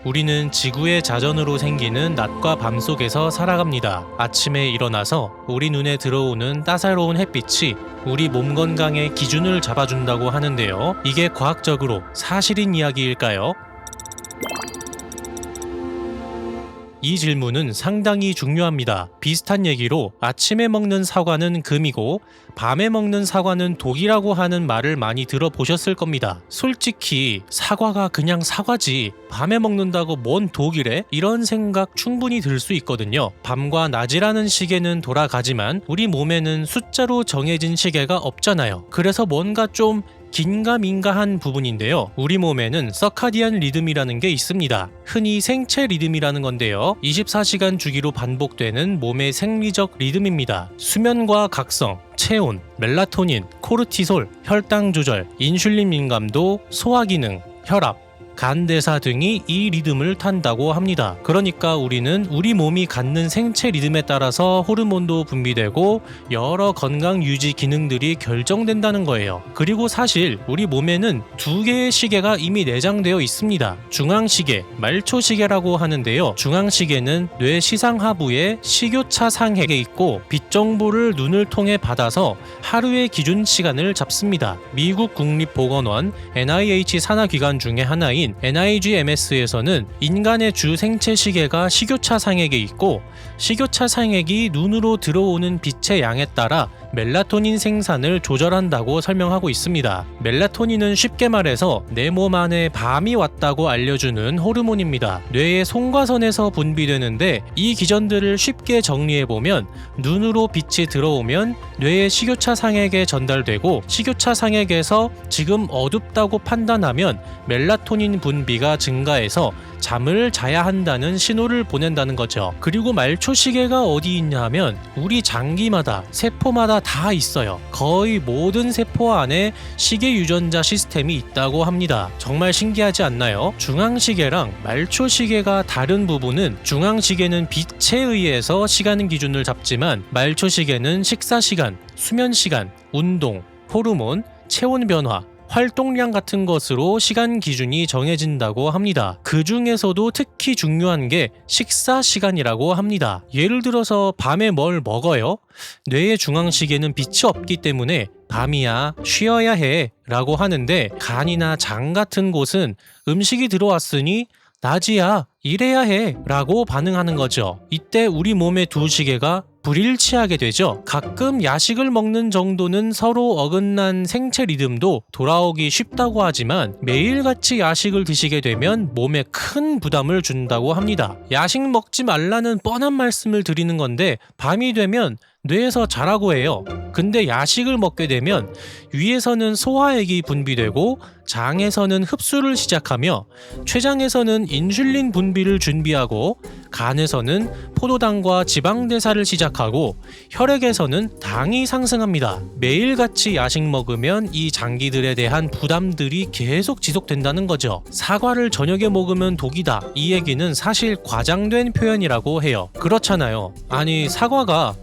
우리는 지구의 자전으로 생기는 낮과 밤 속에서 살아갑니다. 아침에 일어나서 우리 눈에 들어오는 따사로운 햇빛이 우리 몸 건강의 기준을 잡아준다고 하는데요. 이게 과학적으로 사실인 이야기일까요? 이 질문은 상당히 중요합니다. 비슷한 얘기로 아침에 먹는 사과는 금이고 밤에 먹는 사과는 독이라고 하는 말을 많이 들어보셨을 겁니다. 솔직히 사과가 그냥 사과지 밤에 먹는다고 뭔 독이래? 이런 생각 충분히 들 수 있거든요. 밤과 낮이라는 시계는 돌아가지만 우리 몸에는 숫자로 정해진 시계가 없잖아요. 그래서 뭔가 좀 긴가민가한 부분인데요. 우리 몸에는 서카디안 리듬이라는 게 있습니다. 흔히 생체 리듬이라는 건데요. 24시간 주기로 반복되는 몸의 생리적 리듬입니다. 수면과 각성, 체온, 멜라토닌, 코르티솔, 혈당 조절, 인슐린 민감도, 소화 기능, 혈압, 간 대사 등이 이 리듬을 탄다고 합니다. 그러니까 우리는 우리 몸이 갖는 생체 리듬에 따라서 호르몬도 분비되고 여러 건강 유지 기능들이 결정된다는 거예요. 그리고 사실 우리 몸에는 두 개의 시계가 이미 내장되어 있습니다. 중앙시계, 말초시계라고 하는데요. 중앙시계는 뇌 시상하부에 식교차 상핵에 있고 빛 정보를 눈을 통해 받아서 하루의 기준 시간을 잡습니다. 미국 국립보건원 NIH 산하기관 중에 하나인 NIGMS에서는 인간의 주 생체 시계가 식교차 상핵에 있고 식교차 상핵이 눈으로 들어오는 빛의 양에 따라 멜라토닌 생산을 조절한다고 설명하고 있습니다. 멜라토닌은 쉽게 말해서 내 몸 안에 밤이 왔다고 알려주는 호르몬입니다. 뇌의 송과선에서 분비되는데 이 기전들을 쉽게 정리해보면 눈으로 빛이 들어오면 뇌의 식교차 상핵에 전달되고 식교차 상핵에서 지금 어둡다고 판단하면 멜라토닌 분비가 증가해서 잠을 자야 한다는 신호를 보낸다는 거죠. 그리고 말초시계가 어디 있냐 하면 우리 장기마다 세포마다 다 있어요. 거의 모든 세포 안에 시계 유전자 시스템이 있다고 합니다. 정말 신기하지 않나요? 중앙시계랑 말초시계가 다른 부분은 중앙시계는 빛에 의해서 시간 기준을 잡지만 말초시계는 식사시간, 수면시간, 운동, 호르몬, 체온 변화, 활동량 같은 것으로 시간 기준이 정해진다고 합니다. 그 중에서도 특히 중요한 게 식사 시간이라고 합니다. 예를 들어서 밤에 뭘 먹어요? 뇌의 중앙시계는 빛이 없기 때문에 밤이야 쉬어야 해 라고 하는데 간이나 장 같은 곳은 음식이 들어왔으니 낮이야 일해야 해 라고 반응하는 거죠. 이때 우리 몸의 두 시계가 불일치하게 되죠. 가끔 야식을 먹는 정도는 서로 어긋난 생체 리듬도 돌아오기 쉽다고 하지만 매일같이 야식을 드시게 되면 몸에 큰 부담을 준다고 합니다. 야식 먹지 말라는 뻔한 말씀을 드리는 건데 밤이 되면 뇌에서 자라고 해요. 근데 야식을 먹게 되면 위에서는 소화액이 분비되고 장에서는 흡수를 시작하며 췌장에서는 인슐린 분비를 준비하고 간에서는 포도당과 지방 대사를 시작하고 혈액에서는 당이 상승합니다. 매일같이 야식 먹으면 이 장기들에 대한 부담들이 계속 지속된다는 거죠. 사과를 저녁에 먹으면 독이다. 이 얘기는 사실 과장된 표현이라고 해요. 그렇잖아요. 아니 사과가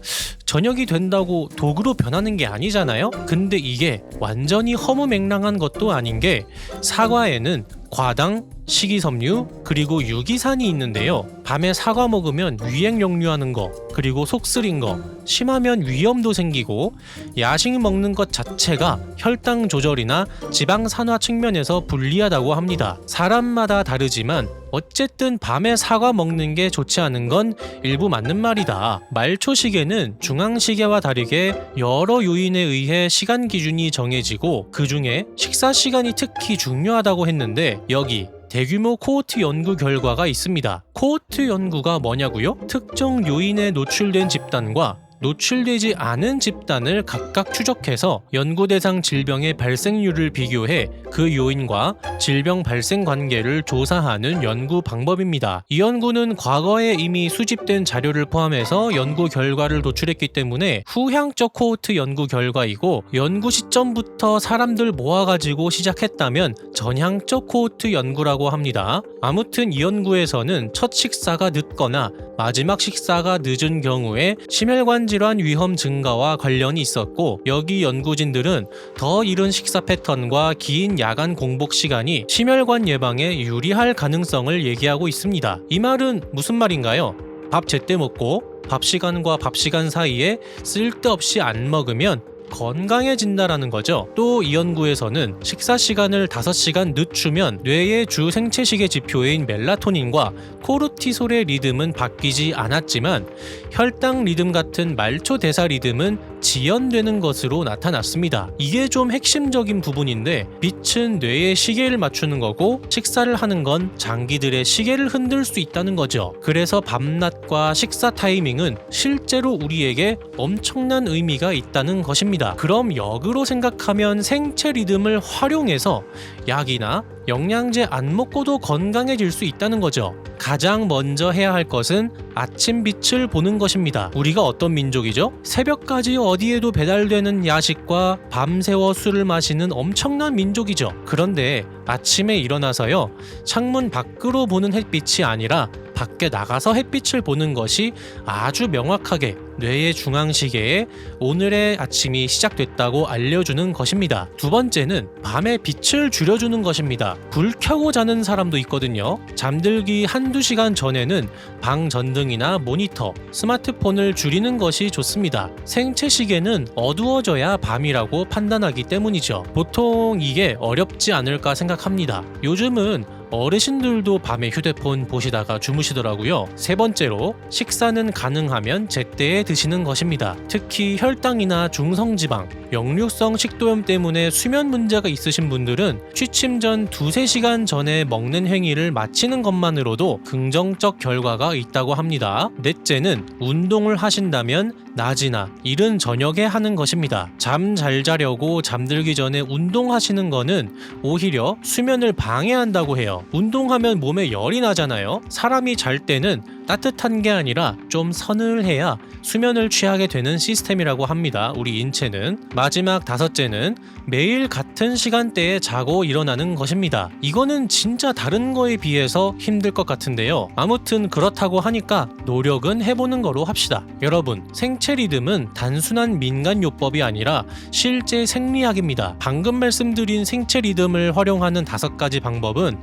저녁이 된다고 독으로 변하는 게 아니잖아요? 근데 이게 완전히 허무맹랑한 것도 아닌 게 사과에는 과당, 식이섬유, 그리고 유기산이 있는데요. 밤에 사과 먹으면 위액 역류하는 거, 그리고 속 쓰린 거, 심하면 위염도 생기고 야식 먹는 것 자체가 혈당 조절이나 지방 산화 측면에서 불리하다고 합니다. 사람마다 다르지만 어쨌든 밤에 사과 먹는 게 좋지 않은 건 일부 맞는 말이다. 말초시계는 중앙시계와 다르게 여러 요인에 의해 시간 기준이 정해지고 그 중에 식사 시간이 특히 중요하다고 했는데 여기 대규모 코호트 연구 결과가 있습니다. 코호트 연구가 뭐냐고요? 특정 요인에 노출된 집단과 노출되지 않은 집단을 각각 추적해서 연구 대상 질병의 발생률을 비교해 그 요인과 질병 발생 관계를 조사하는 연구 방법입니다. 이 연구는 과거에 이미 수집된 자료를 포함해서 연구 결과를 도출했기 때문에 후향적 코호트 연구 결과이고 연구 시점부터 사람들 모아가지고 시작했다면 전향적 코호트 연구라고 합니다. 아무튼 이 연구에서는 첫 식사가 늦거나 마지막 식사가 늦은 경우에 심혈관 질환 위험 증가와 관련이 있었고 여기 연구진들은 더 이른 식사 패턴과 긴 긴 야간 공복 시간이 심혈관 예방에 유리할 가능성을 얘기하고 있습니다. 이 말은 무슨 말인가요? 밥 제때 먹고 밥 시간과 밥 시간 사이에 쓸데없이 안 먹으면 건강해진다라는 거죠. 또 이 연구에서는 식사 시간을 5시간 늦추면 뇌의 주 생체시계 지표인 멜라토닌과 코르티솔의 리듬은 바뀌지 않았지만 혈당 리듬 같은 말초 대사 리듬은 지연되는 것으로 나타났습니다. 이게 좀 핵심적인 부분인데 빛은 뇌의 시계를 맞추는 거고 식사를 하는 건 장기들의 시계를 흔들 수 있다는 거죠. 그래서 밤낮과 식사 타이밍은 실제로 우리에게 엄청난 의미가 있다는 것입니다. 그럼 역으로 생각하면 생체 리듬을 활용해서 약이나 영양제 안 먹고도 건강해질 수 있다는 거죠. 가장 먼저 해야 할 것은 아침 빛을 보는 것입니다. 우리가 어떤 민족이죠? 새벽까지 어디에도 배달되는 야식과 밤새워 술을 마시는 엄청난 민족이죠. 그런데 아침에 일어나서요, 창문 밖으로 보는 햇빛이 아니라 밖에 나가서 햇빛을 보는 것이 아주 명확하게 뇌의 중앙시계에 오늘의 아침이 시작됐다고 알려주는 것입니다. 두 번째는 밤에 빛을 줄여주는 것입니다. 불 켜고 자는 사람도 있거든요. 잠들기 1-2시간 전에는 방 전등이나 모니터, 스마트폰을 줄이는 것이 좋습니다. 생체 시계는 어두워져야 밤이라고 판단하기 때문이죠. 보통 이게 어렵지 않을까 생각합니다. 요즘은 어르신들도 밤에 휴대폰 보시다가 주무시더라고요. 세 번째로 식사는 가능하면 제때에 드시는 것입니다. 특히 혈당이나 중성지방, 역류성 식도염 때문에 수면 문제가 있으신 분들은 취침 전 2-3시간 전에 먹는 행위를 마치는 것만으로도 긍정적 결과가 있다고 합니다. 넷째는 운동을 하신다면 낮이나 이른 저녁에 하는 것입니다. 잠 잘 자려고 잠들기 전에 운동하시는 거는 오히려 수면을 방해한다고 해요. 운동하면 몸에 열이 나잖아요. 사람이 잘 때는 따뜻한 게 아니라 좀 서늘해야 수면을 취하게 되는 시스템이라고 합니다. 우리 인체는. 마지막 5째는 매일 같은 시간대에 자고 일어나는 것입니다. 이거는 진짜 다른 거에 비해서 힘들 것 같은데요. 아무튼 그렇다고 하니까 노력은 해보는 거로 합시다. 여러분, 생체 리듬은 단순한 민간요법이 아니라 실제 생리학입니다. 방금 말씀드린 생체 리듬을 활용하는 5가지 방법은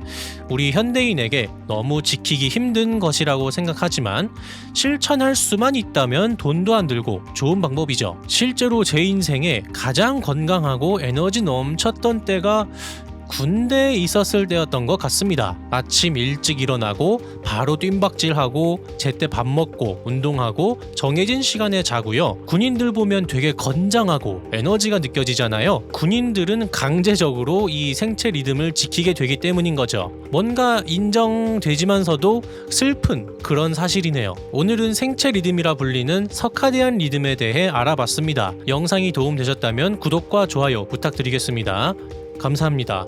우리 현대인에게 너무 지키기 힘든 것이라고 생각하지만 실천할 수만 있다면 돈도 안 들고 좋은 방법이죠. 실제로 제 인생에 가장 건강하고 에너지 넘쳤던 때가 군대에 있었을 때였던 것 같습니다. 아침 일찍 일어나고 바로 뜀박질하고 제때 밥 먹고 운동하고 정해진 시간에 자고요. 군인들 보면 되게 건장하고 에너지가 느껴지잖아요. 군인들은 강제적으로 이 생체 리듬을 지키게 되기 때문인 거죠. 뭔가 인정되지만서도 슬픈 그런 사실이네요. 오늘은 생체 리듬이라 불리는 서카디안 리듬에 대해 알아봤습니다. 영상이 도움되셨다면 구독과 좋아요 부탁드리겠습니다. 감사합니다.